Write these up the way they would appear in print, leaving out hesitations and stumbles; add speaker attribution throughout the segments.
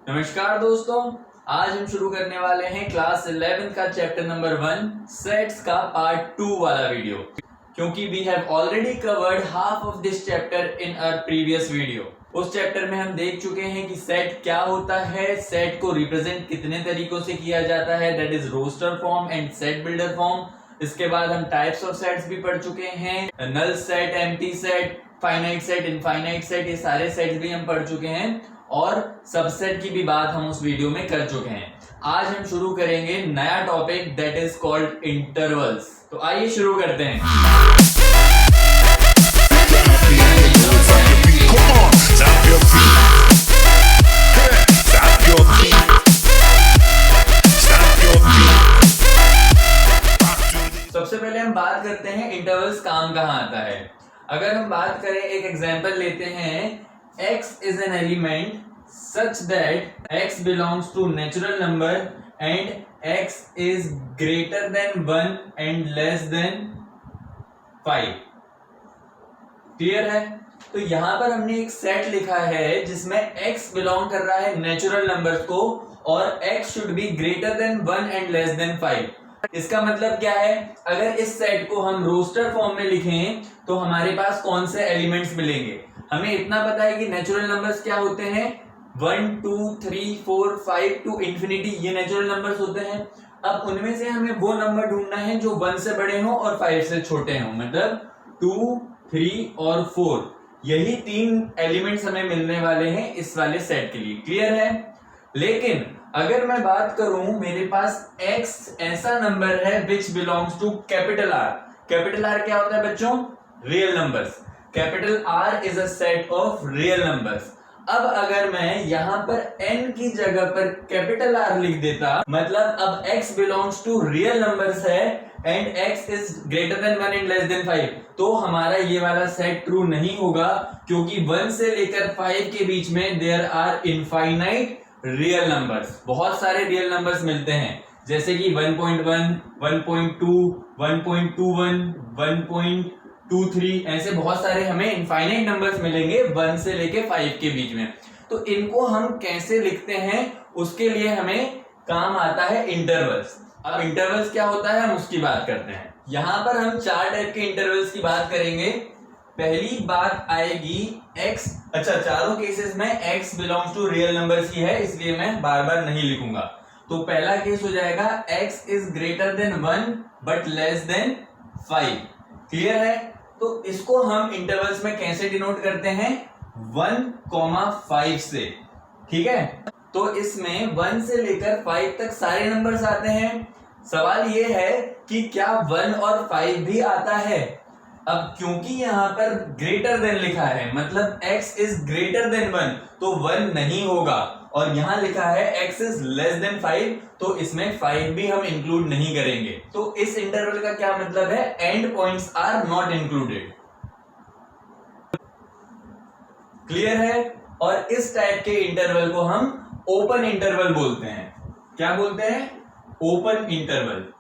Speaker 1: नमस्कार दोस्तों, आज हम शुरू करने वाले हैं क्लास 11 का चैप्टर नंबर 1 सेट्स का पार्ट 2 वाला वीडियो, क्योंकि we have already covered half of this chapter in our previous video. उस चैप्टर में हम देख चुके हैं कि सेट क्या होता है, सेट को रिप्रेजेंट कितने तरीकों से किया जाता है, that is roster form and set builder form. इसके बाद हम टाइप्स ऑफ सेट्स भी पढ़ चुके हैं, null set, empty set, finite set, infinite set, ये सारे सेट्स भी हम पढ़ चुके हैं और सबसेट की भी बात हम उस वीडियो में कर चुके हैं। आज हम शुरू करेंगे नया topic that is called intervals. तो आइए शुरू करते हैं। सबसे पहले हम बात करते हैं इंटरवल्स काम कहाँ आता है। अगर हम बात करें, एक एग्जांपल लेते हैं, x is an element such that x belongs to natural number and x is greater than 1 and less than 5। Clear है? तो यहां पर हमने एक सेट लिखा है जिसमें x बिलोंग कर रहा है नेचुरल नंबर्स को और x should be greater than 1 and less than 5। इसका मतलब क्या है? अगर इस सेट को हम रोस्टर फॉर्म में लिखें तो हमारे पास कौन से एलिमेंट्स मिलेंगे? हमें इतना पता है कि नेचुरल नंबर्स क्या होते हैं, 1 2 3 4 5 टू इंफिनिटी, ये नेचुरल नंबर्स होते हैं। अब उनमें से हमें वो नंबर ढूंढना है जो 1 से बड़े हों और 5 से छोटे हों, मतलब 2 3 और 4। यही तीन एलिमेंट्स हमें मिलने वाले हैं इस वाले सेट के लिए। क्लियर है? लेकिन अगर मैं बात करूं, मेरे पास x ऐसा नंबर है which belongs to capital R। Capital R क्या होता है बच्चों? Real numbers. Capital R is a set of real numbers. अब अगर मैं यहां पर n की जगह पर कैपिटल R लिख देता, मतलब अब x belongs to real numbers है and x is greater than 1 and less than 5, तो हमारा ये वाला सेट ट्रू नहीं होगा, क्योंकि 1 से लेकर 5 के बीच में there are infinite real numbers. बहुत सारे रियल नंबर्स मिलते हैं, जैसे कि 1.1, 1.2, 1.21, 1.23, ऐसे बहुत सारे हमें इनफाइनाइट नंबर्स मिलेंगे 1 से लेके 5 के बीच में। तो इनको हम कैसे लिखते हैं, उसके लिए हमें काम आता है इंटरवल्स। अब इंटरवल्स क्या होता है, हम उसकी बात करते हैं। यहां पर हम 4 टाइप के इंटरवल्स की बात करेंगे। पहली बात आएगी x, अच्छा चारों केसेस में x belongs to real numbers की है, इसलिए मैं बार बार नहीं लिखूंगा। तो पहला केस हो जाएगा x is greater than 1 but less than 5। Clear है? तो इसको हम इंटरवल्स में कैसे डिनोट करते हैं? 1,5 से। ठीक है? तो इसमें 1 से लेकर 5 तक सारे नंबर्स आते हैं। सवाल ये है कि क्या 1 और 5 भी आता है? अब क्योंकि यहां पर ग्रेटर देन लिखा है, मतलब x इज ग्रेटर देन 1, तो 1 नहीं होगा, और यहां लिखा है x इज लेस देन 5, तो इसमें 5 भी हम इंक्लूड नहीं करेंगे। तो इस इंटरवल का क्या मतलब है? End points are not included. Clear है? और इस टाइप के इंटरवल को हम ओपन इंटरवल बोलते हैं। क्या बोलते हैं? Open interval.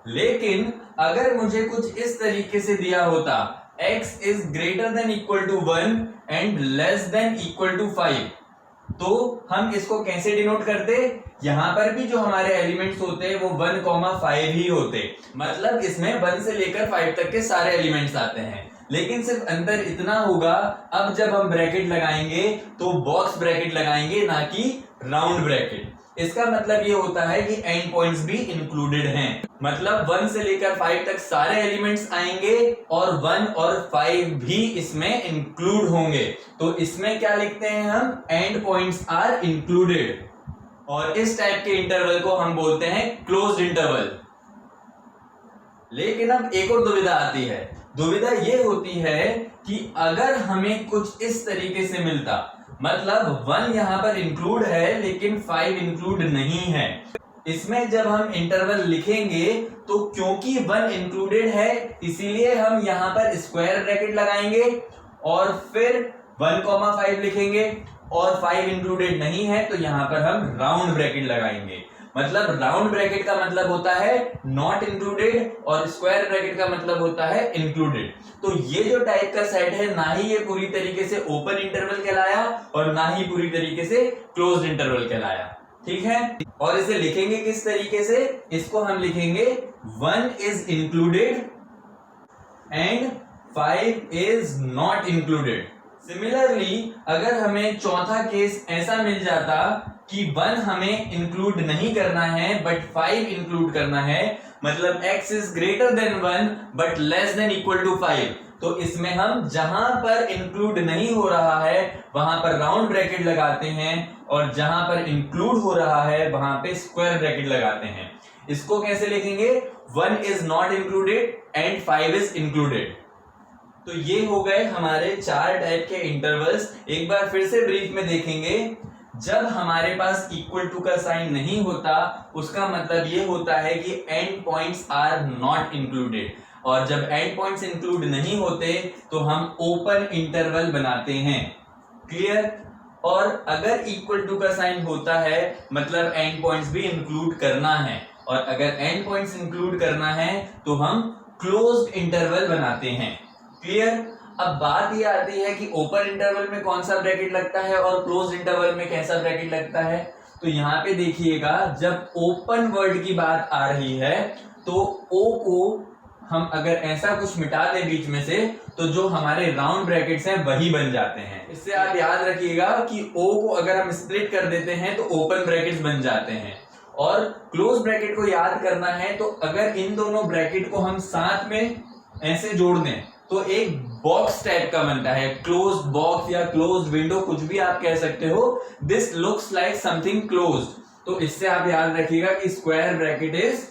Speaker 1: लेकिन अगर मुझे कुछ इस तरीके से दिया होता, x is greater than equal to 1 and less than equal to 5, तो हम इसको कैसे डिनोट करते? यहां पर भी जो हमारे एलिमेंट्स होते हैं वो 1,5 ही होते, मतलब इसमें 1 से लेकर 5 तक के सारे एलिमेंट्स आते हैं। लेकिन सिर्फ अंतर इतना होगा, अब जब हम ब्रैकेट लगाएंगे तो बॉक्स ब्रैकेट लगाएंगे, ना कि राउंड ब्रैकेट। इसका मतलब ये होता है कि एंड पॉइंट्स भी इंक्लूडेड हैं, मतलब 1 से लेकर 5 तक सारे एलिमेंट्स आएंगे और 1 और 5 भी इसमें इंक्लूड होंगे। तो इसमें क्या लिखते हैं हम? End points are included. और इस टाइप के इंटरवल को हम बोलते हैं क्लोज्ड इंटरवल। लेकिन अब एक और दुविधा आती है। दुविधा ये होती है कि अगर हमें कुछ इस तरीके से मिलता, मतलब 1 यहां पर इंक्लूड है लेकिन 5 इंक्लूड नहीं है, इसमें जब हम इंटरवल लिखेंगे तो क्योंकि 1 इंक्लूडेड है इसीलिए हम यहां पर स्क्वायर ब्रैकेट लगाएंगे और फिर 1,5 लिखेंगे, और 5 इंक्लूडेड नहीं है तो यहां पर हम राउंड ब्रैकेट लगाएंगे। मतलब राउंड ब्रैकेट का मतलब होता है नॉट इंक्लूडेड और स्क्वायर ब्रैकेट का मतलब होता है इंक्लूडेड। तो ये जो टाइप का सेट है ना ही ये पूरी तरीके से ओपन इंटरवल कहलाया और ना ही पूरी तरीके से क्लोज्ड इंटरवल कहलाया, ठीक है। और इसे लिखेंगे किस तरीके से, इसको हम लिखेंगे 1 is included and 5 is not included. Similarly अगर हमें चौथा केस ऐसा मिल जाता कि 1 हमें इंक्लूड नहीं करना है बट 5 इंक्लूड करना है, मतलब x is greater than 1 but less than equal to 5, तो इसमें हम जहां पर इंक्लूड नहीं हो रहा है वहां पर राउंड ब्रैकेट लगाते हैं और जहां पर इंक्लूड हो रहा है वहां पे स्क्वायर ब्रैकेट लगाते हैं। इसको कैसे लिखेंगे, 1 is not included and 5 is included. तो ये हो गए हमारे 4 टाइप के इंटरवल्स। एक बार फिर से ब्रीफ में देखेंगे, जब हमारे पास इक्वल टू का साइन नहीं होता उसका मतलब ये होता है कि end points are not included, और जब एंड पॉइंट्स इंक्लूड नहीं होते तो हम ओपन इंटरवल बनाते हैं, क्लियर। और अगर इक्वल टू का साइन होता है मतलब एंड पॉइंट्स भी इंक्लूड करना है, और अगर एंड पॉइंट्स इंक्लूड करना है तो हम क्लोज्ड इंटरवल बनाते हैं, क्लियर। अब बात ये आती है कि ओपन इंटरवल में कौन सा ब्रैकेट लगता है और क्लोज्ड इंटरवल में कैसा ब्रैकेट लगता है। तो यहाँ पे देखिएगा, जब ओपन वर्ड की बात आ रही है तो ओ को हम अगर ऐसा कुछ मिटा दें बीच में से तो जो हमारे राउंड ब्रैकेट्स हैं वही बन जाते हैं। इससे आप याद रखिएगा कि ओ को अगर हम स्प्लिट कर देते हैं तो ओपन ब्रैकेट्स बन जाते हैं। और क्लोज ब्रैकेट को याद करना है तो अगर इन दोनों ब्रैकेट को हम साथ में ऐसे जोड़ दें तो एक बॉक्स टाइप का बनता है, क्लोज बॉक्स या क्लोज विंडो, कुछ भी आप कह सकते हो। This looks like something closed. तो इससे आप याद रखिएगा कि square bracket is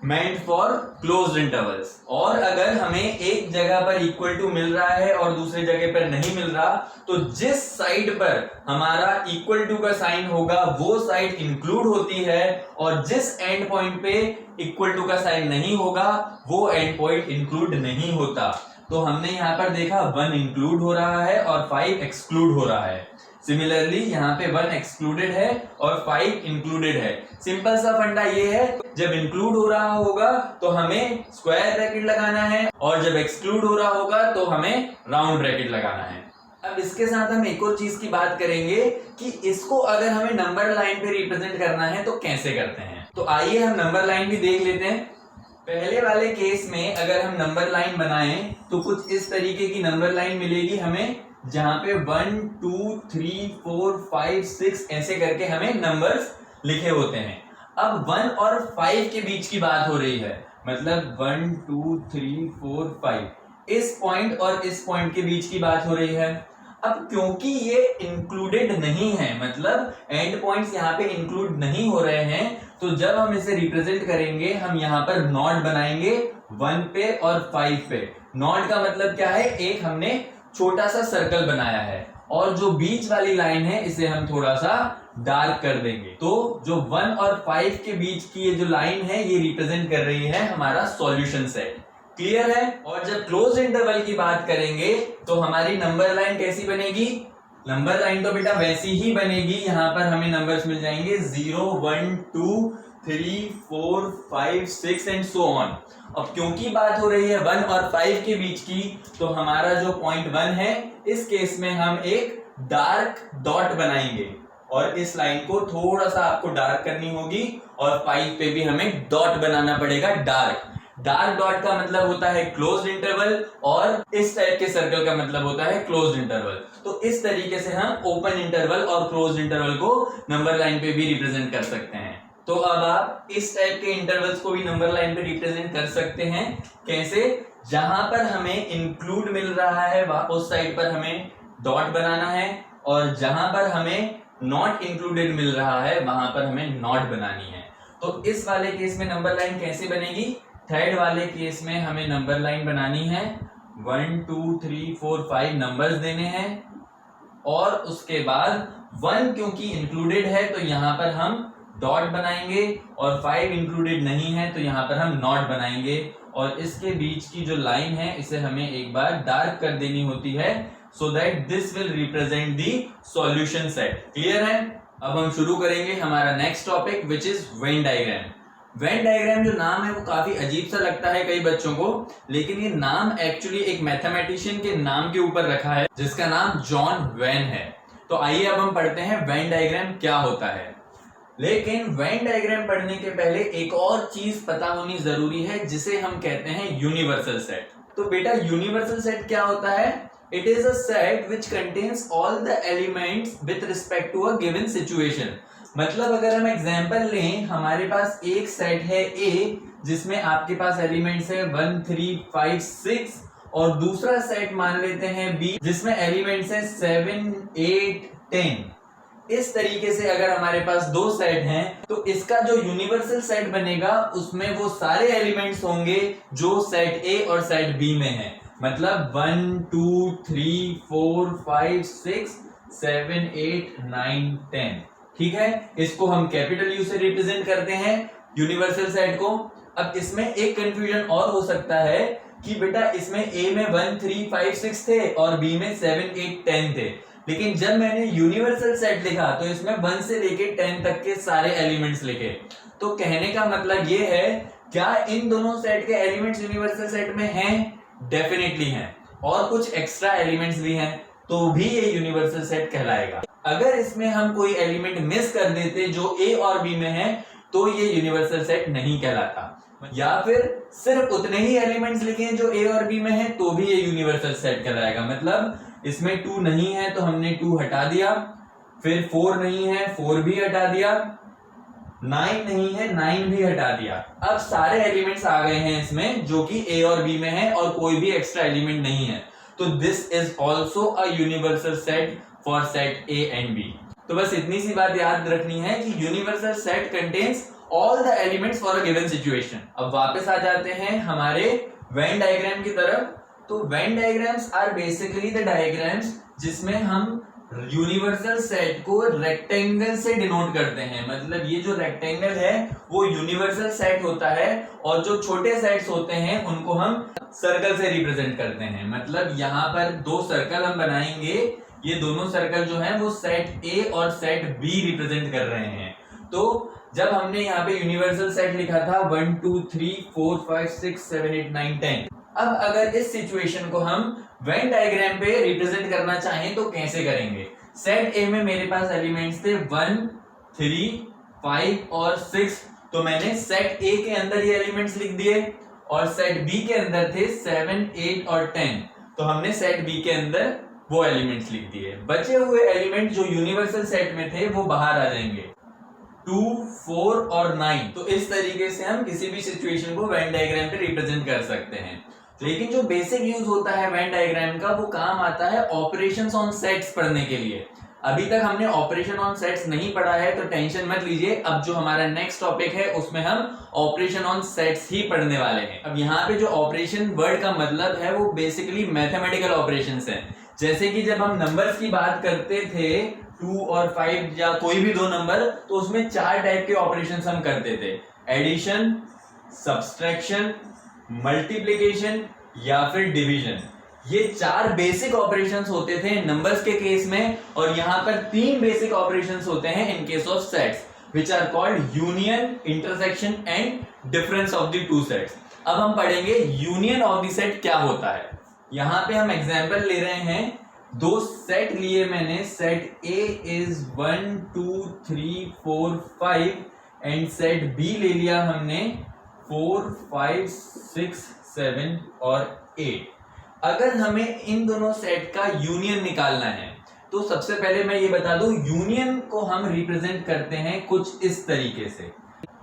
Speaker 1: meant for closed intervals. और अगर हमें एक जगह पर इक्वल टू मिल रहा है और दूसरी जगह पर नहीं मिल रहा तो जिस साइड पर हमारा इक्वल टू का साइन होगा वो साइड इंक्लूड होती है, और जिस एंड पॉइंट पे इक्वल टू का साइन नहीं होगा वो एंड पॉइंट इंक्लूड नहीं होता। तो हमने यहां पर देखा 1 इंक्लूड हो रहा है और 5 एक्सक्लूड हो रहा है। सिमिलरली यहाँ पे 1 एक्सक्लूडेड है और 5 इंक्लूडेड है। सिंपल सा फंडा ये है, जब इंक्लूड हो रहा होगा तो हमें स्क्वायर ब्रैकेट लगाना है और जब एक्सक्लूड हो रहा होगा तो हमें राउंड ब्रैकेट लगाना है। अब इसके साथ हम एक और चीज की बात करेंगे कि इसको अगर हमें नंबर लाइन पे रिप्रेजेंट करना है तो कैसे करते हैं। तो आइए हम नंबर लाइन भी देख लेते हैं। पहले वाले केस में अगर हम नंबर लाइन बनाएं तो कुछ इस तरीके की नंबर लाइन मिलेगी हमें, जहां पे 1 2 3 4 5 6 ऐसे करके हमें नंबर्स लिखे होते हैं। अब 1 और 5 के बीच की बात हो रही है, मतलब 1 2 3 4 5 इस पॉइंट और इस पॉइंट के बीच की बात हो रही है। अब क्योंकि ये इंक्लूडेड नहीं है, मतलब एंड पॉइंट्स यहाँ पे इंक्लूड नहीं हो रहे हैं, तो जब हम इसे रिप्रेजेंट करेंगे हम यहाँ पर नॉट बनाएंगे 1 पे और 5 पे। नॉट का मतलब क्या है, एक हमने छोटा सा सर्कल बनाया है और जो बीच वाली लाइन है इसे हम थोड़ा सा डार्क कर देंगे। तो जो 1 और 5 के बीच की ये जो लाइन है ये रिप्रेजेंट कर रही है हमारा सॉल्यूशन सेट, क्लियर है। और जब क्लोज इंटरवल की बात करेंगे तो हमारी नंबर लाइन कैसी बनेगी, नंबर लाइन तो बेटा वैसी ही बनेगी, यहाँ पर हमें नंबर्स मिल जाएंगे 0 1 2 3 4 5 6 एंड सो ऑन। अब क्योंकि बात हो रही है 1 और 5 के बीच की, तो हमारा जो पॉइंट 1 है इस केस में हम एक डार्क डॉट बनाएंगे और इस लाइन को थोड़ा सा आपको डार्क करनी होगी और 5 पे भी हमें डॉट बनाना पड़ेगा डार्क। डार्क डॉट का मतलब होता है क्लोज्ड इंटरवल और इस टाइप के सर्कल का मतलब होता है क्लोज्ड इंटरवल। तो इस तरीके से हम ओपन इंटरवल और क्लोज्ड इंटरवल को नंबर लाइन पे भी रिप्रेजेंट कर सकते हैं। तो अब आप इस टाइप के इंटरवल्स को भी नंबर लाइन पे रिप्रेजेंट कर सकते हैं। कैसे, जहां पर हमें इंक्लूड मिल रहा है उस साइड पर हमें डॉट बनाना है और जहां पर हमें नॉट इंक्लूडेड मिल रहा है वहां पर हमें नॉट बनानी है। तो इस वाले केस में नंबर लाइन कैसे बनेगी, थर्ड वाले केस में हमें नंबर लाइन बनानी है 1 2 3 4 5 नंबर्स देने हैं और उसके बाद 1 क्योंकि इंक्लूडेड है तो यहां पर हम डॉट बनाएंगे और 5 इंक्लूडेड नहीं है तो यहां पर हम नॉट बनाएंगे और इसके बीच की जो लाइन है इसे हमें एक बार डार्क कर देनी होती है so that this will represent the solution set, clear है। अब हम शुरू करेंगे हमारा next topic which is Venn diagram. Venn diagram जो नाम है वो काफी अजीब सा लगता है कई बच्चों को, लेकिन ये नाम एक्चुअली एक मैथमेटिशियन के नाम के ऊपर रखा है जिसका नाम जॉन वेन है। तो आइए अब हम पढ़ते हैं वेन डायग्राम क्या होता है। लेकिन वेन डायग्राम पढ़ने के पहले एक और चीज पता होनी जरूरी है जिसे हम कहते हैं यूनिवर्सल सेट। तो बेटा यूनिवर्सल सेट क्या होता है? It is a set which contains all the elements with respect to a given situation. मतलब अगर हम एग्जांपल लें, हमारे पास एक सेट है ए जिसमें आपके पास एलिमेंट्स है 1 3 5 6 और दूसरा सेट मान लेते हैं बी जिसमें एलिमेंट्स है 7 8 10। इस तरीके से अगर हमारे पास दो सेट हैं तो इसका जो यूनिवर्सल सेट बनेगा उसमें वो सारे एलिमेंट्स होंगे जो सेट ए और सेट बी में है। मतलब 1 2 3 4 5 6 7 8 9 10। ठीक है, इसको हम कैपिटल यू से रिप्रेजेंट करते हैं यूनिवर्सल सेट को। अब इसमें एक कंफ्यूजन और हो सकता है कि बेटा इसमें ए में 1 3 5 6 थे और बी में 7 8 10 थे, लेकिन जब मैंने यूनिवर्सल सेट लिखा तो इसमें 1 से लेके 10 तक के सारे एलिमेंट्स लिखे। तो कहने का मतलब ये है, क्या इन दोनों सेट के एलिमेंट्स यूनिवर्सल सेट में हैं? डेफिनेटली हैं, और कुछ एक्स्ट्रा एलिमेंट्स भी हैं तो भी ये यूनिवर्सल सेट कहलाएगा। अगर इसमें हम कोई एलिमेंट मिस कर देते जो ए और बी में है तो ये यूनिवर्सल सेट नहीं कहलाता, या फिर सिर्फ उतने ही एलिमेंट्स लिखे जो ए और बी में है तो भी ये यूनिवर्सल सेट कहलाएगा। मतलब इसमें 2 नहीं है तो हमने 2 हटा दिया, फिर 4 नहीं है 4 भी हटा दिया, 9 नहीं है 9 भी हटा दिया। अब सारे एलिमेंट्स आ गए हैं इसमें जो कि ए और बी में है और कोई भी एक्स्ट्रा एलिमेंट नहीं है। तो this is also a universal set for set A and B. तो बस इतनी सी बात याद रखनी है कि universal set contains all the elements for a given situation. अब वापस आ जाते हैं हमारे वेन डायग्राम की तरफ। तो Venn diagrams are basically the diagrams जिसमें हम यूनिवर्सल सेट को रेक्टेंगल से डिनोट करते हैं। मतलब ये जो रेक्टेंगल है वो यूनिवर्सल सेट होता है और जो छोटे सेट्स होते हैं उनको हम सर्कल से रिप्रेजेंट करते हैं। मतलब यहाँ पर 2 सर्कल हम बनाएंगे, ये दोनों सर्कल जो हैं वो सेट ए और सेट बी रिप्रेजेंट कर रहे हैं। तो जब हमने यहाँ पे यूनिवर्सल सेट लिखा था 1 2 3 4 5 6 7 8 9 10। अब अगर इस सिचुएशन को हम वेन डायग्राम पे रिप्रेजेंट करना चाहें तो कैसे करेंगे? सेट ए में मेरे पास एलिमेंट्स थे 1 3 5 और 6, तो मैंने सेट ए के अंदर ये एलिमेंट्स लिख दिए और सेट बी के अंदर थे 7 8 और 10, तो हमने सेट बी के अंदर वो एलिमेंट्स लिख दिए। बचे हुए एलिमेंट जो यूनिवर्सल सेट में थे वो बाहर आ जाएंगे 2 4 और 9। तो इस तरीके से हम किसी भी सिचुएशन को वेन डायग्राम पे रिप्रेजेंट कर सकते हैं। लेकिन जो बेसिक यूज होता है वेन डायग्राम का वो काम आता है ऑपरेशंस ऑन सेट्स पढ़ने के लिए। अभी तक हमने ऑपरेशन ऑन सेट्स नहीं पढ़ा है तो टेंशन मत लीजिए, अब जो हमारा नेक्स्ट टॉपिक है उसमें हम ऑपरेशन ऑन सेट्स ही पढ़ने वाले हैं। अब यहाँ पे जो ऑपरेशन वर्ड का मतलब है वो बेसिकली मैथमेटिकल ऑपरेशंस हैं। जैसे कि जब हम नंबर्स की बात करते थे 2 और 5 या कोई भी 2 नंबर, तो उसमें 4 टाइप के ऑपरेशंस हम करते थे, एडिशन, सब्सट्रैक्शन, मल्टीप्लिकेशन या फिर डिवीजन। ये 4 बेसिक ऑपरेशंस होते थे नंबर्स के केस में, और यहाँ पर 3 बेसिक ऑपरेशंस होते हैं in case of sets which are called union, intersection and difference of the 2 sets. अब हम पढ़ेंगे यूनियन ऑफ द सेट क्या होता है। यहाँ पे हम एग्जांपल ले रहे हैं, 2 सेट लिए मैंने, set A is 1 2 3 4 5 and set B ले लिया हमने 4 5 6 7 और 8। अगर हमें इन दोनों सेट का यूनियन निकालना है तो सबसे पहले मैं ये बता दूं, यूनियन को हम रिप्रेजेंट करते हैं कुछ इस तरीके से,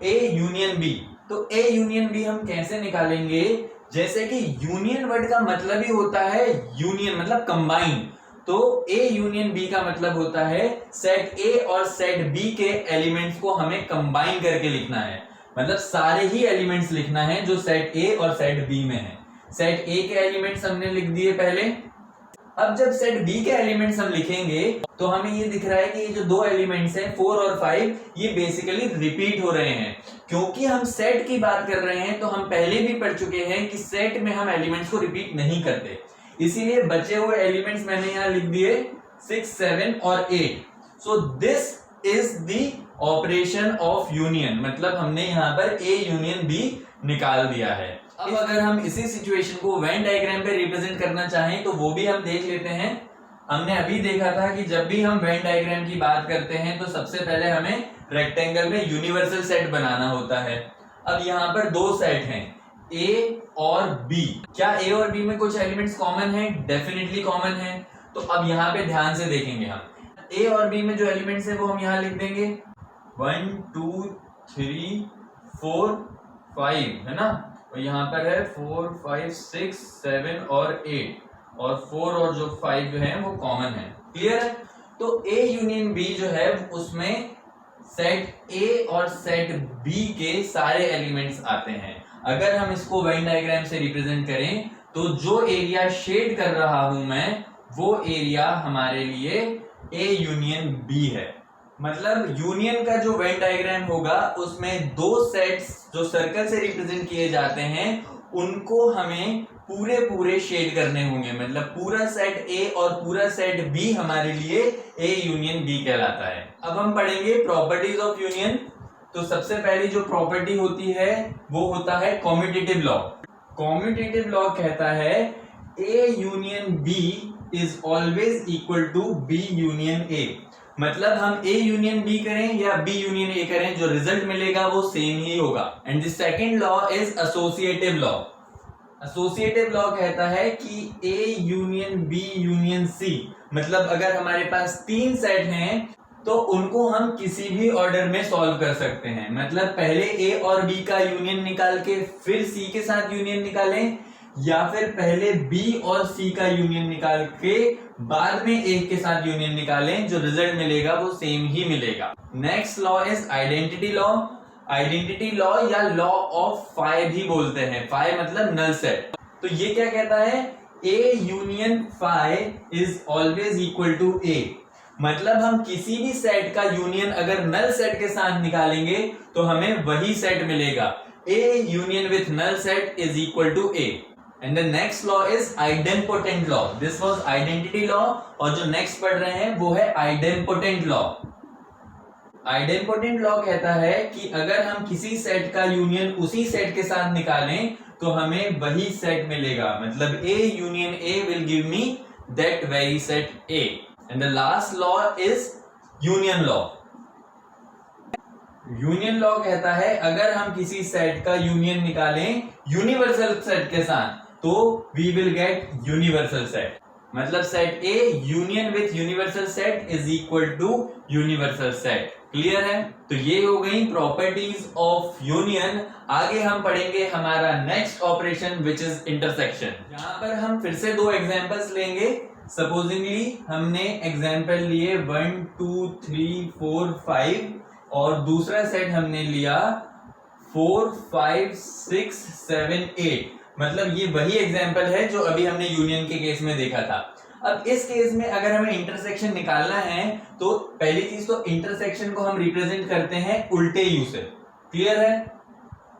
Speaker 1: ए यूनियन बी। तो ए यूनियन बी हम कैसे निकालेंगे? जैसे कि यूनियन वर्ड का मतलब ही होता है यूनियन, मतलब कंबाइन। तो ए यूनियन बी का मतलब होता है सेट ए और सेट बी के एलिमेंट्स को हमें कंबाइन करके लिखना है। मतलब सारे ही एलिमेंट्स लिखना है जो सेट ए और सेट बी में है। सेट ए के एलिमेंट्स हमने लिख दिए पहले। अब जब सेट बी के एलिमेंट्स हम लिखेंगे तो हमें ये दिख रहा है कि ये जो 2 एलिमेंट्स हैं 4 और 5 ये बेसिकली रिपीट हो रहे हैं। क्योंकि हम सेट की बात कर रहे हैं तो हम पहले भी पढ़ चुके हैं कि सेट में हम एलिमेंट्स को रिपीट नहीं करते, इसीलिए बचे हुए एलिमेंट्स मैंने यहाँ लिख दिए 6 7 और 8। So this is the operation of union, मतलब हमने यहाँ पर ए यूनियन बी निकाल दिया है। अब अगर हम इसी सिचुएशन को वेन डायग्राम पे रिप्रेजेंट करना चाहें तो वो भी हम देख लेते हैं। हमने अभी देखा था कि जब भी हम वेन डायग्राम की बात करते हैं तो सबसे पहले हमें रेक्टेंगल में यूनिवर्सल सेट बनाना होता है। अब यहाँ पर दो सेट हैं, ए और बी। क्या ए और बी में कुछ एलिमेंट्स कॉमन है? डेफिनेटली कॉमन है। तो अब यहाँ पे ध्यान से देखेंगे हम, ए और बी में जो एलिमेंट्स है वो हम यहाँ लिख देंगे 1 2 3 4 5, है ना। और यहाँ पर है 4 5 6 7 और 8, और 4 और जो 5 जो है वो कॉमन है। क्लियर है? तो ए यूनियन बी जो है उसमें सेट ए और सेट बी के सारे एलिमेंट्स आते हैं। अगर हम इसको वेन डायग्राम से रिप्रेजेंट करें तो जो एरिया शेड कर रहा हूं मैं, वो एरिया हमारे लिए ए यूनियन बी है। मतलब यूनियन का जो वेन डायग्राम होगा उसमें दो सेट्स जो सर्कल से रिप्रेजेंट किए जाते हैं उनको हमें पूरे शेड करने होंगे। मतलब पूरा सेट ए और पूरा सेट बी हमारे लिए ए यूनियन बी कहलाता है। अब हम पढ़ेंगे प्रॉपर्टीज ऑफ यूनियन। तो सबसे पहली जो प्रॉपर्टी होती है वो होता है कॉम्यूटेटिव लॉ। कॉम्यूटेटिव लॉ कहता है A union B is always equal to B union A. मतलब हम ए यूनियन बी करें या बी यूनियन ए करें, जो रिजल्ट मिलेगा वो सेम ही होगा। And the second law is associative law. Associative law कहता है कि A union B union C, मतलब अगर हमारे पास तीन सेट हैं तो उनको हम किसी भी ऑर्डर में सॉल्व कर सकते हैं। मतलब पहले ए और बी का यूनियन निकाल के फिर सी के साथ यूनियन निकालें, या फिर पहले बी और सी का यूनियन निकाल के बाद में ए के साथ यूनियन निकालें, जो रिजल्ट मिलेगा वो सेम ही मिलेगा। Next law is identity law. Identity law या लॉ ऑफ फाई भी बोलते हैं। फाई मतलब नल सेट। तो ये क्या कहता है? A union phi is always equal to A. मतलब हम किसी भी सेट का यूनियन अगर नल सेट के साथ निकालेंगे तो हमें वही सेट मिलेगा। A union with null set is equal to A. And the next law is idempotent law. This was identity law, और जो नेक्स्ट पढ़ रहे हैं वो है आइडेम्पोटेंट लॉ। आइडेम्पोटेंट लॉ कहता है कि अगर हम किसी सेट का यूनियन उसी सेट के साथ निकालें तो हमें वही सेट मिलेगा। मतलब A union A will give me that very set A. And the last law is union law. Union law कहता है अगर हम किसी सेट का यूनियन निकालें यूनिवर्सल सेट के साथ तो we will get universal set. मतलब set A union with universal set is equal to universal set. Clear है? तो ये हो गई प्रॉपर्टीज ऑफ यूनियन। आगे हम पढ़ेंगे हमारा next operation which is intersection. यहाँ पर हम फिर से दो एग्जांपल्स लेंगे। सपोजिंगली हमने एग्जांपल लिए 1 2 3 4 5 और दूसरा सेट हमने लिया 4 5 6 7 8। मतलब ये वही एग्जांपल है जो अभी हमने यूनियन के केस में देखा था। अब इस केस में अगर हमें इंटरसेक्शन निकालना है तो पहली चीज तो इंटरसेक्शन को हम रिप्रेजेंट करते हैं उल्टे यू से। क्लियर है?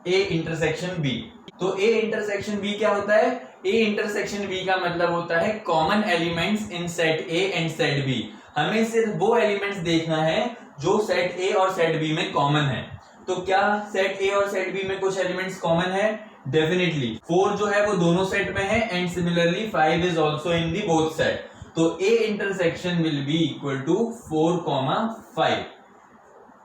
Speaker 1: A intersection B. तो ए इंटरसेक्शन बी क्या होता है? ए इंटरसेक्शन बी का मतलब होता है common elements in set A and set B. हमें सिर्फ वो एलिमेंट्स देखना है जो सेट ए और सेट बी में कॉमन है। तो क्या सेट ए और सेट बी में कुछ एलिमेंट्स कॉमन है? डेफिनेटली 4 जो है वो दोनों सेट में है, and similarly 5 is also in the both set. तो A intersection will be equal to 4, 5।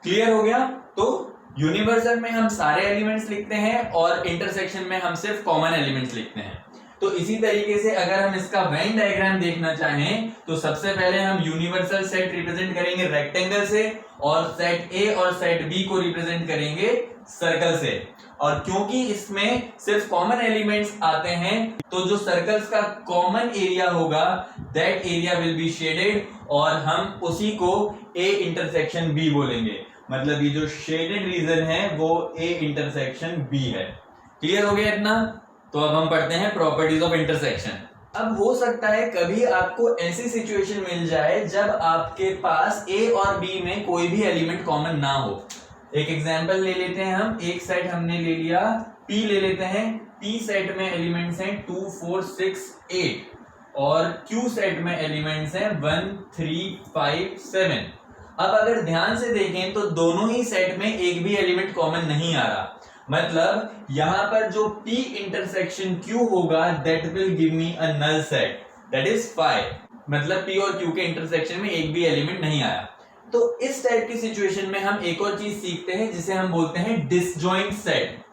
Speaker 1: Clear हो गया? तो यूनिवर्सल में हम सारे एलिमेंट्स लिखते हैं और इंटरसेक्शन में हम सिर्फ कॉमन एलिमेंट्स लिखते हैं। तो इसी तरीके से अगर हम इसका वेन डायग्राम देखना चाहें तो सबसे पहले हम यूनिवर्सल सेट रिप्रेजेंट करेंगे रेक्टेंगल से, और सेट ए और सेट बी को रिप्रेजेंट करेंगे सर्कल से। और क्योंकि इसमें सिर्फ कॉमन एलिमेंट्स आते हैं तो जो सर्कल्स का कॉमन एरिया होगा that area will be shaded, और हम उसी को ए इंटरसेक्शन बी बोलेंगे। मतलब ये जो शेडेड रीजन है वो ए इंटरसेक्शन बी है। क्लियर हो गया इतना? तो अब हम पढ़ते हैं प्रॉपर्टीज ऑफ इंटरसेक्शन। अब हो सकता है कभी आपको ऐसी सिचुएशन मिल जाए जब आपके पास ए और बी में कोई भी एलिमेंट कॉमन ना हो। एक एग्जांपल ले लेते हैं हम। एक सेट हमने ले लिया P ले लेते हैं। P सेट में एलिमेंट्स हैं 2 4 6 8 और Q सेट में एलिमेंट्स हैं 1 3 5 7। अब अगर ध्यान से देखें तो दोनों ही सेट में एक भी एलिमेंट कॉमन नहीं आ रहा, मतलब यहां पर जो P इंटरसेक्शन Q होगा that will give me a null set, that is phi, मतलब P और Q के इंटरसेक्शन में एक भी एलिमेंट नहीं आया। तो इस टाइप की सिचुएशन में हम एक और चीज सीखते हैं जिसे हम बोलते हैं डिसजॉइंट सेट।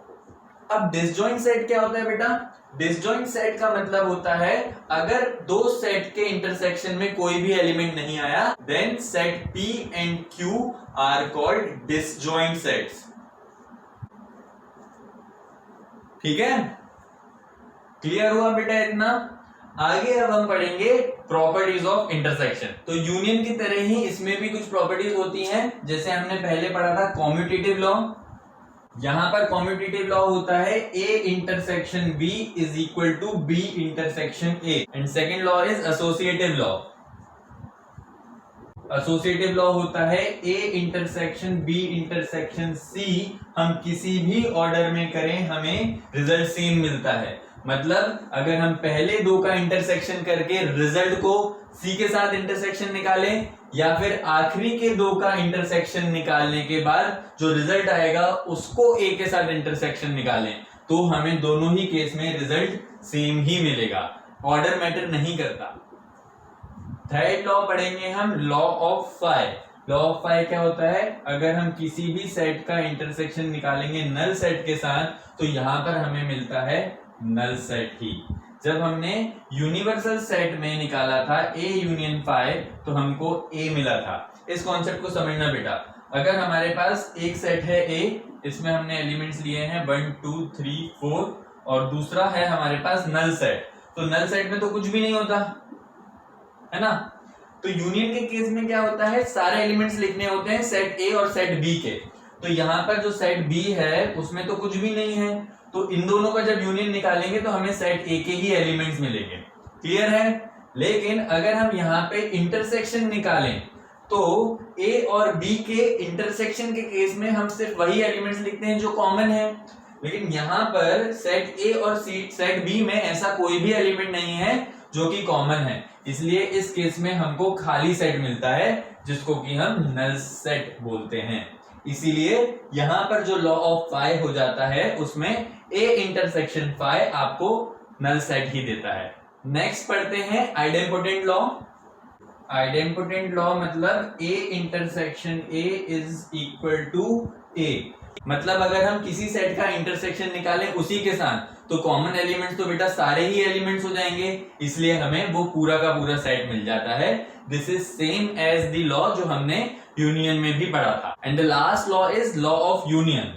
Speaker 1: अब डिसजॉइंट सेट क्या होता है बेटा? डिसजॉइंट सेट का मतलब होता है अगर दो सेट के इंटरसेक्शन में कोई भी एलिमेंट नहीं आया then set P and Q are called disjoint sets. ठीक है, क्लियर हुआ बेटा इतना? आगे अब हम पढ़ेंगे प्रॉपर्टीज ऑफ इंटरसेक्शन। तो यूनियन की तरह ही इसमें भी कुछ प्रॉपर्टीज होती हैं, जैसे हमने पहले पढ़ा था कॉम्यूटेटिव लॉ। यहां पर कॉम्यूटेटिव लॉ होता है A intersection B is equal to B intersection A, and second law is associative law. Associative law होता है A intersection B intersection C, हम किसी भी ऑर्डर में करें हमें रिजल्ट सेम मिलता है। मतलब अगर हम पहले दो का इंटरसेक्शन करके रिजल्ट को C के साथ इंटरसेक्शन निकालें या फिर आखिरी के दो का इंटरसेक्शन निकालने के बाद जो रिजल्ट आएगा उसको A के साथ इंटरसेक्शन निकालें, तो हमें दोनों ही केस में रिजल्ट सेम ही मिलेगा, ऑर्डर मैटर नहीं करता। थर्ड लॉ पढ़ेंगे हम law of phi. Law of phi क्या होता है? अगर हम किसी भी सेट का इंटरसेक्शन निकालेंगे नल सेट के साथ तो यहां पर हमें मिलता है नल सेट ही। जब हमने यूनिवर्सल सेट में निकाला था A यूनियन फाई तो हमको A मिला था। इस कॉन्सेप्ट को समझना बेटा, अगर हमारे पास एक सेट है A, इसमें हमने एलिमेंट्स लिए हैं 1 2 3 4 और दूसरा है हमारे पास नल सेट, तो नल सेट में तो कुछ भी नहीं होता है ना। तो यूनियन के केस में क्या होता है, सारे एलिमेंट्स लिखने होते हैं सेट A और सेट B के। तो यहां पर जो सेट B है उसमें तो कुछ भी नहीं है, तो इन दोनों का जब यूनियन निकालेंगे तो हमें सेट A के ही एलिमेंट्स मिलेंगे। क्लियर है? लेकिन अगर हम यहाँ पे इंटरसेक्शन निकालें तो A और B के इंटरसेक्शन के केस में हम सिर्फ वही एलिमेंट्स लिखते हैं जो कॉमन है, लेकिन यहाँ पर सेट A और सेट B में ऐसा कोई भी एलिमेंट नहीं है जो कि कॉमन है, इसलिए इस केस में हमको खाली सेट मिलता है जिसको कि हम नल सेट बोलते हैं। इसीलिए यहां पर जो लॉ ऑफ फाई हो जाता है उसमें A इंटरसेक्शन फाई आपको नल सेट ही देता है। नेक्स्ट पढ़ते हैं आइडेम्पोटेंट लॉ। आइडेम्पोटेंट लॉ मतलब A intersection A is equal to A, मतलब अगर हम किसी सेट का इंटरसेक्शन निकालें उसी के साथ तो कॉमन एलिमेंट्स तो बेटा सारे ही एलिमेंट्स हो जाएंगे, इसलिए हमें वो पूरा का पूरा सेट मिल जाता है। This is same as the law जो हमने यूनियन में भी पढ़ा था। And the last law is law of union.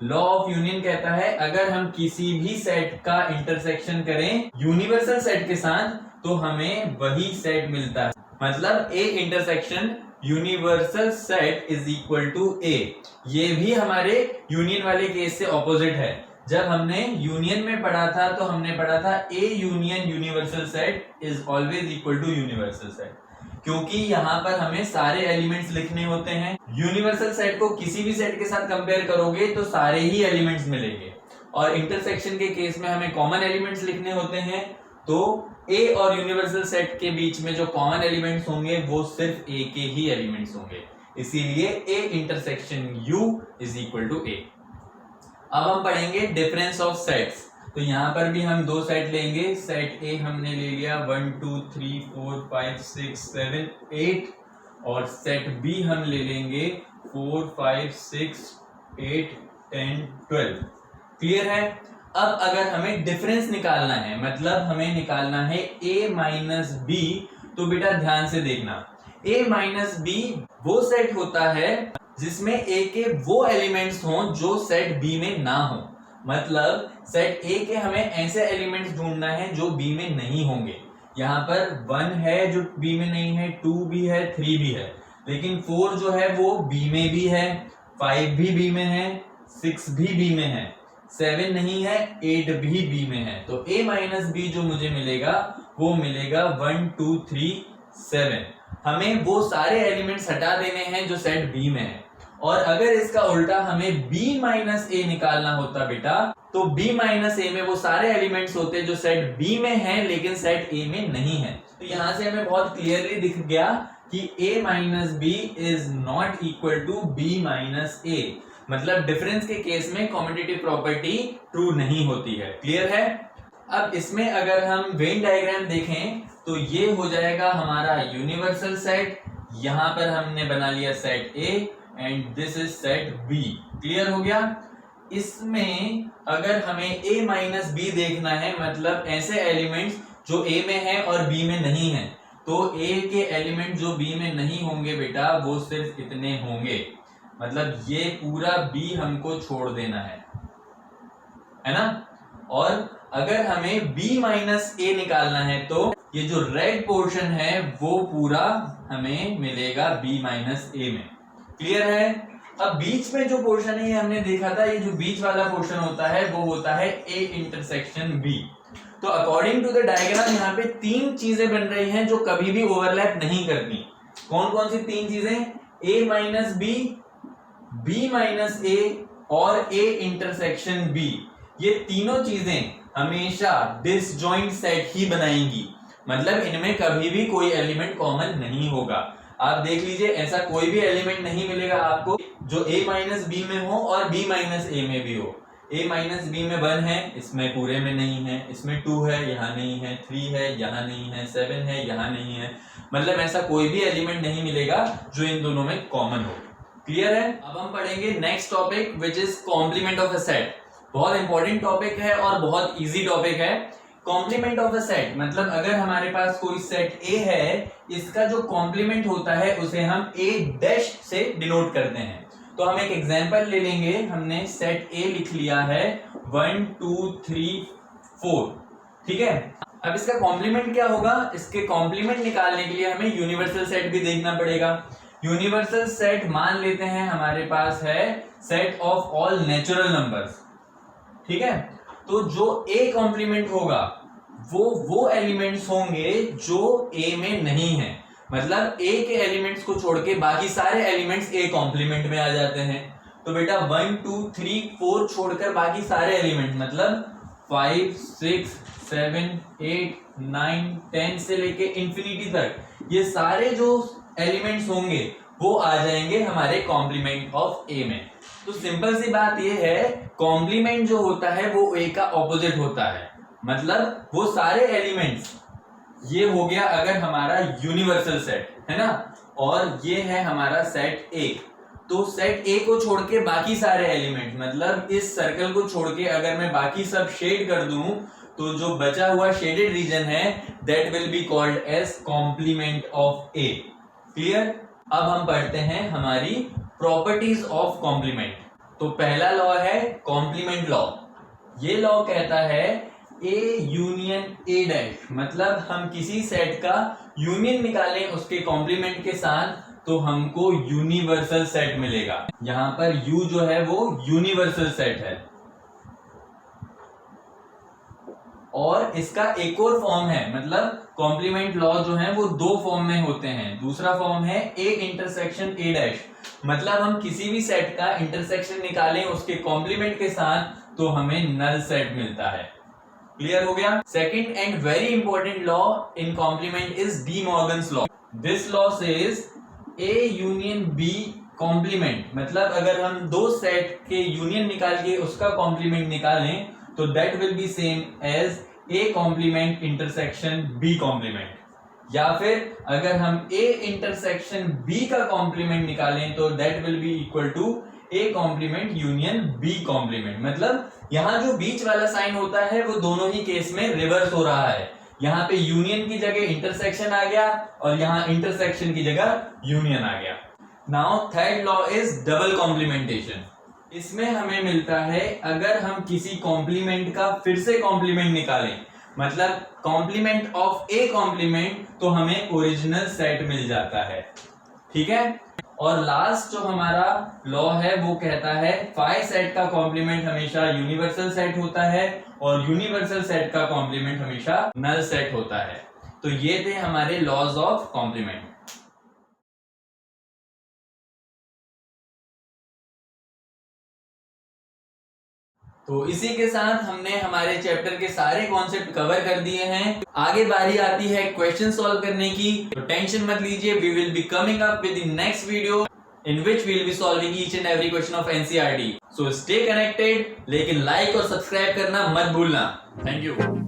Speaker 1: Law of union कहता है अगर हम किसी भी सेट का इंटरसेक्शन करें यूनिवर्सल सेट के साथ तो हमें वही सेट मिलता है, मतलब A intersection universal set is equal to A। ये भी हमारे यूनियन वाले केस से ऑपोजिट है। जब हमने यूनियन में पढ़ा था तो हमने पढ़ा था A union universal set is always equal to universal set, क्योंकि यहां पर हमें सारे एलिमेंट्स लिखने होते हैं। यूनिवर्सल सेट को किसी भी सेट के साथ कंपेयर करोगे तो सारे ही एलिमेंट्स मिलेंगे, और इंटरसेक्शन के केस में हमें कॉमन एलिमेंट्स लिखने होते हैं, तो A और यूनिवर्सल सेट के बीच में जो कॉमन एलिमेंट्स होंगे वो सिर्फ A के ही एलिमेंट्स होंगे, इसीलिए A intersection U is equal to A। अब हम पढ़ेंगे डिफरेंस ऑफ सेट्स। तो यहां पर भी हम दो सेट लेंगे, सेट A हमने ले लिया 1 2 3 4 5 6 7 8, और सेट B हम ले लेंगे 4 5 6 8 10 12। क्लियर है? अब अगर हमें डिफरेंस निकालना है, मतलब हमें निकालना है A माइनस B, तो बेटा ध्यान से देखना, A माइनस B वो सेट होता है जिसमें A के वो एलिमेंट्स हों जो सेट B में ना हो। मतलब सेट A के हमें ऐसे एलिमेंट्स ढूंढना है जो B में नहीं होंगे। यहाँ पर 1 है जो B में नहीं है, 2 भी है, 3 भी है, लेकिन 4 जो है वो B में भी है, 5 भी B में है, 6 भी B में है, 7 नहीं है, 8 भी B में है। तो A माइनस B जो मुझे मिलेगा वो मिलेगा 1 2 3 7। हमें वो सारे एलिमेंट्स हटा देने हैं जो सेट B में है, और अगर इसका उल्टा हमें B माइनस A निकालना होता बेटा, तो B माइनस A में वो सारे एलिमेंट्स होते जो सेट B में हैं लेकिन सेट A में नहीं है। तो यहां से हमें बहुत क्लियरली दिख गया कि a minus B is not equal to b minus a, मतलब डिफरेंस के केस में कॉम्यूटेटिव प्रॉपर्टी ट्रू नहीं होती है। क्लियर है? अब इसमें अगर हम वेन डायग्राम देखें तो ये हो जाएगा हमारा यूनिवर्सल सेट, यहां पर हमने बना लिया set A and this is set B। Clear हो गया? इसमें अगर हमें A माइनस बी देखना है, मतलब ऐसे एलिमेंट्स जो A में है और B में नहीं है, तो A के एलिमेंट जो B में नहीं होंगे बेटा वो सिर्फ इतने होंगे, मतलब ये पूरा B हमको छोड़ देना है ना। और अगर हमें B माइनस A निकालना है तो ये जो रेड पोर्शन है वो पूरा हमें मिलेगा B माइनस A में। क्लियर है? अब बीच में जो पोर्शन है ये हमने देखा था, ये जो बीच वाला पोर्शन होता है वो होता है A इंटरसेक्शन B। तो अकॉर्डिंग टू द डायग्राम यहाँ पे तीन चीजें बन रही हैं जो कभी भी ओवरलैप नहीं करती। कौन कौन सी तीन चीजें? A minus B, B minus A और A इंटरसेक्शन B। ये तीनों चीजें हमेशा डिसजॉइंट सेट ही बनाएंगी, मतलब इनमें कभी भी कोई एलिमेंट कॉमन नहीं होगा। आप देख लीजिए, ऐसा कोई भी एलिमेंट नहीं मिलेगा आपको जो A माइनस बी में हो और B माइनस A में भी हो। A माइनस बी में 1 है, इसमें पूरे में नहीं है, इसमें 2 है, यहाँ नहीं है, 3 है, यहाँ नहीं है, 7 है, यहाँ नहीं है, मतलब ऐसा कोई भी एलिमेंट नहीं मिलेगा जो इन दोनों में कॉमन हो। क्लियर है? अब हम पढ़ेंगे next topic which is complement of a set. बहुत इंपॉर्टेंट टॉपिक है और बहुत इजी टॉपिक है। कॉम्प्लीमेंट ऑफ अ सेट मतलब अगर हमारे पास कोई सेट A है, इसका जो कॉम्प्लीमेंट होता है उसे हम A डैश से डिनोट करते हैं। तो हम एक एग्जांपल ले लेंगे। हमने सेट A लिख लिया है 1 2 3 4, ठीक है। अब इसका कॉम्प्लीमेंट क्या होगा? इसके कॉम्प्लीमेंट निकालने के लिए हमें यूनिवर्सल सेट भी देखना पड़ेगा। यूनिवर्सल सेट मान लेते हैं हमारे पास है set of all natural numbers, ठीक है। तो जो A कॉम्प्लीमेंट होगा वो एलिमेंट्स होंगे जो A में नहीं है, मतलब A के एलिमेंट्स को छोड़ के बाकी सारे एलिमेंट्स A कॉम्प्लीमेंट में आ जाते हैं। तो बेटा 1 2 3 4 छोड़कर बाकी सारे एलिमेंट मतलब 5 6 7 8 9 10 से लेके इंफिनिटी तक ये सारे जो एलिमेंट्स होंगे वो आ जाएंगे हमारे कॉम्प्लीमेंट ऑफ A में। तो सिंपल सी बात ये है, कॉम्प्लीमेंट जो होता है वो A का ऑपोजिट होता है, मतलब वो सारे एलिमेंट्स, ये हो गया अगर हमारा यूनिवर्सल सेट है ना, और ये है हमारा सेट A। तो सेट A को छोड़ के बाकी सारे एलिमेंट, मतलब इस सर्कल को छोड़ के अगर मैं बाकी सब शेड कर दूं तो जो बचा हुआ शेडेड रीजन है that will be called as complement of A। Clear? अब हम पढ़ते हैं हमारी प्रॉपर्टीज ऑफ कॉम्प्लीमेंट। तो पहला लॉ है कॉम्प्लीमेंट लॉ। ये लॉ कहता है A यूनियन A डैश, मतलब हम किसी सेट का यूनियन निकालें उसके कॉम्प्लीमेंट के साथ तो हमको यूनिवर्सल सेट मिलेगा। यहां पर U जो है वो यूनिवर्सल सेट है। और इसका एक और फॉर्म है, मतलब कॉम्प्लीमेंट लॉ जो है वो दो फॉर्म में होते हैं। दूसरा फॉर्म है A इंटरसेक्शन A डैश, मतलब हम किसी भी सेट का इंटरसेक्शन निकालें उसके कॉम्प्लीमेंट के साथ तो हमें नल सेट मिलता है। क्लियर हो गया? Second and very important law in complement is De Morgan's law. This law says A union B complement, मतलब अगर हम दो सेट के यूनियन निकाल के उसका कॉम्प्लीमेंट निकालें तो that will be same as A complement intersection B complement, या फिर अगर हम A इंटरसेक्शन B का कॉम्प्लीमेंट निकालें तो that will be equal to A complement union B complement. मतलब यहां जो बीच वाला साइन होता है वो दोनों ही केस में रिवर्स हो रहा है। यहां पे यूनियन की जगह इंटरसेक्शन आ गया और यहां इंटरसेक्शन की जगह यूनियन आ गया। Now third law is double complementation. इसमें हमें मिलता है अगर हम किसी कॉम्प्लीमेंट का फिर से कॉम्प्लीमेंट निकालें, मतलब कॉम्प्लीमेंट ऑफ A कॉम्प्लीमेंट, तो हमें ओरिजिनल सेट मिल जाता है, ठीक है। और लास्ट जो हमारा लॉ है वो कहता है फाई सेट का कॉम्प्लीमेंट हमेशा यूनिवर्सल सेट होता है और यूनिवर्सल सेट का कॉम्प्लीमेंट हमेशा नल सेट होता है। तो ये थे हमारे लॉज ऑफ कॉम्प्लीमेंट। तो इसी के साथ हमने हमारे चैप्टर के सारे कॉन्सेप्ट कवर कर दिए हैं। आगे बारी आती है क्वेश्चन सॉल्व करने की, तो टेंशन मत लीजिए। We will be coming up with the next video in which we will be solving each and every question of NCERT. So stay connected, लेकिन लाइक और सब्सक्राइब करना मत भूलना। Thank you.